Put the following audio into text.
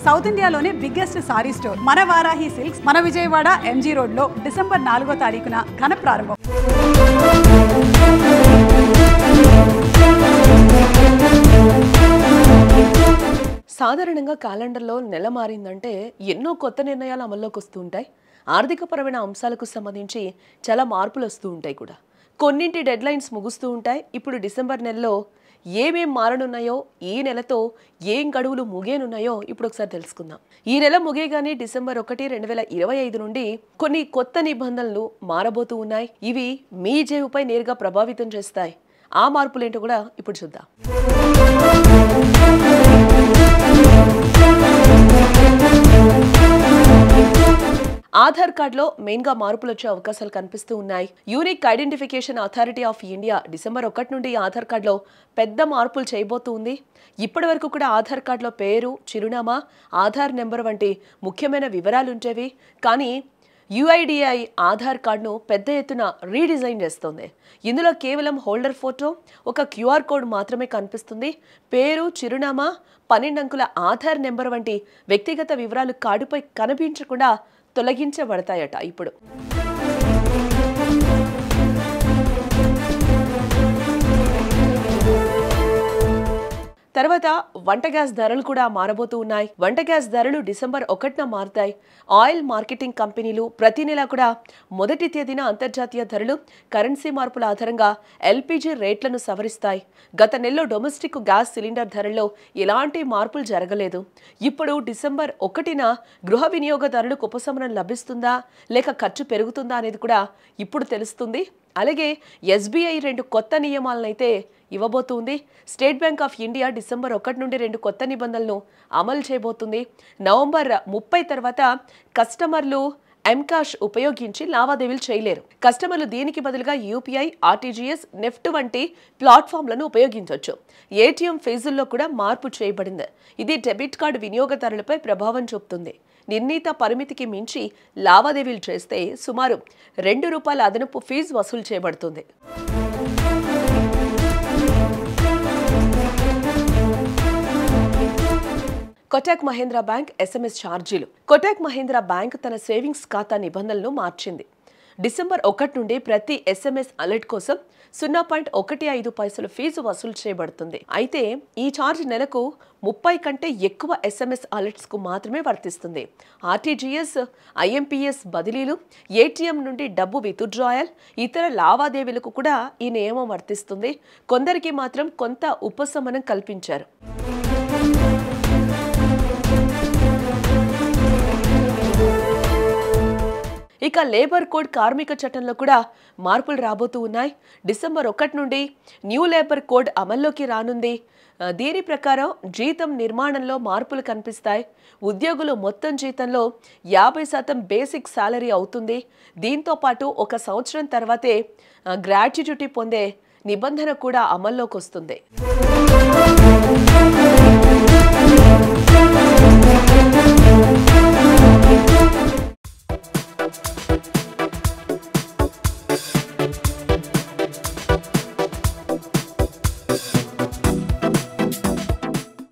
South ఇండియాలోనే biggest sorry store మన Varahi silks మన విజయవాడ ఎంజీ రోడ్ లో డిసెంబర్ 4వ తారీఖున ఘన ప్రారంభం. సాధారణంగా క్యాలెండర్లో నెల మారిందంటే ఎన్నో కొత్త నిర్ణయాలు అమల్లోకి వస్తూ ఉంటాయి. ఆర్థికపరమైన అంశాలకు సంబంధించి చాలా మార్పులు వస్తూ ఉంటాయి కూడా. కొన్నింటి డెడ్ లైన్స్ ముగుస్తూ ఉంటాయి. ఇప్పుడు డిసెంబర్ నెలలో ఏమేం మారనున్నాయో, ఈ నెలతో ఏం గడువులు ముగేనున్నాయో ఇప్పుడు ఒకసారి తెలుసుకుందాం. ఈ నెల ముగేగానే డిసెంబర్ 1, 2025 నుండి కొన్ని కొత్త నిబంధనలు మారబోతూ ఉన్నాయి. ఇవి మీ జేబుపై నేరుగా ప్రభావితం చేస్తాయి. ఆ మార్పులేంటో కూడా ఇప్పుడు చూద్దాం. ఆధార్ కార్డులో మెయిన్గా మార్పులు వచ్చే అవకాశాలు కనిపిస్తూ ఉన్నాయి. Unique identification authority of India December 1 నుండి ఆధార్ కార్డులో పెద్ద మార్పులు చేయబోతుంది. ఇప్పటి వరకు కూడా ఆధార్ కార్డులో పేరు, చిరునామా, ఆధార్ నెంబర్ వంటి ముఖ్యమైన వివరాలు ఉండేవి. కానీ యుఐడిఐ ఆధార్ కార్డును పెద్ద ఎత్తున రీడిజైన్ చేస్తుంది. ఇందులో కేవలం హోల్డర్ ఫోటో, ఒక క్యూఆర్ కోడ్ మాత్రమే కనిపిస్తుంది. పేరు, చిరునామా, 12 అంకెల ఆధార్ నెంబర్ వంటి వ్యక్తిగత వివరాలు కార్డుపై కనిపించకుండా తొలగించబడతాయట. ఇప్పుడు తర్వాత వంట గ్యాస్ ధరలు కూడా మారబోతూ ఉన్నాయి. వంట గ్యాస్ ధరలు డిసెంబర్ 1న మారుతాయి. ఆయిల్ మార్కెటింగ్ కంపెనీలు ప్రతి నెల కూడా మొదటి తేదీన అంతర్జాతీయ ధరలు, కరెన్సీ మార్పుల ఆధారంగా ఎల్పీజీ రేట్లను సవరిస్తాయి. గత నెలలో డొమెస్టిక్ గ్యాస్ సిలిండర్ ధరల్లో ఎలాంటి మార్పులు జరగలేదు. ఇప్పుడు డిసెంబర్ 1న గృహ వినియోగదారులకు ఉపశమనం లభిస్తుందా లేక ఖర్చు పెరుగుతుందా అనేది కూడా ఇప్పుడు తెలుస్తుంది. అలాగే ఎస్బీఐ 2 కొత్త నియమాలనైతే ఇవ్వబోతుంది. State Bank of India December 1 నుండి 2 కొత్త నిబంధనలను అమలు చేయబోతుంది. నవంబర్ 30 తర్వాత కస్టమర్లు ఎంకాష్ ఉపయోగించి లావాదేవీలు చేయలేరు. కస్టమర్లు దీనికి బదులుగా యూపీఐ, ఆర్టీజీఎస్, నెఫ్ట్ వంటి ప్లాట్ఫామ్లను ఉపయోగించవచ్చు. ఏటీఎం ఫీజుల్లో కూడా మార్పు చేయబడింది. ఇది డెబిట్ కార్డు వినియోగదారులపై ప్రభావం చూపుతుంది. నిర్ణీత పరిమితికి మించి లావాదేవీలు చేస్తే సుమారు ₹2 అదనపు ఫీజు వసూలు చేయబడుతుంది. కోటక్ మహీంద్రా బ్యాంక్ ఎస్ఎంఎస్ ఛార్జీలు. కోటక్ మహీంద్రా బ్యాంక్ తన సేవింగ్స్ ఖాతా నిబంధనలను మార్చింది. డిసెంబర్ 1 నుండి ప్రతి ఎస్ఎంఎస్ అలర్ట్ కోసం 0.15 ఫీజు వసూలు చేయబడుతుంది. అయితే ఈ ఛార్జ్ నెలకు 30 కంటే ఎక్కువ ఎస్ఎంఎస్ అలర్ట్స్కు మాత్రమే వర్తిస్తుంది. ఆర్టీజీఎస్, ఐఎంపీఎస్ బదిలీలు, ఏటీఎం నుండి డబ్బు విత్డ్రాయల్, ఇతర లావాదేవీలకు కూడా ఈ నియమం వర్తిస్తుంది. కొందరికి మాత్రం కొంత ఉపశమనం కల్పించారు. ఇక లేబర్ కోడ్ కార్మిక చట్టంలో కూడా మార్పులు రాబోతూ ఉన్నాయి. డిసెంబర్ 1 నుండి న్యూ లేబర్ కోడ్ అమల్లోకి రానుంది. దీని ప్రకారం జీతం నిర్మాణంలో మార్పులు కనిపిస్తాయి. ఉద్యోగులు మొత్తం జీతంలో 50% బేసిక్ సాలరీ అవుతుంది. దీంతో పాటు 1 సంవత్సరం తర్వాతే గ్రాట్యుటీ పొందే నిబంధన కూడా అమల్లోకి వస్తుంది.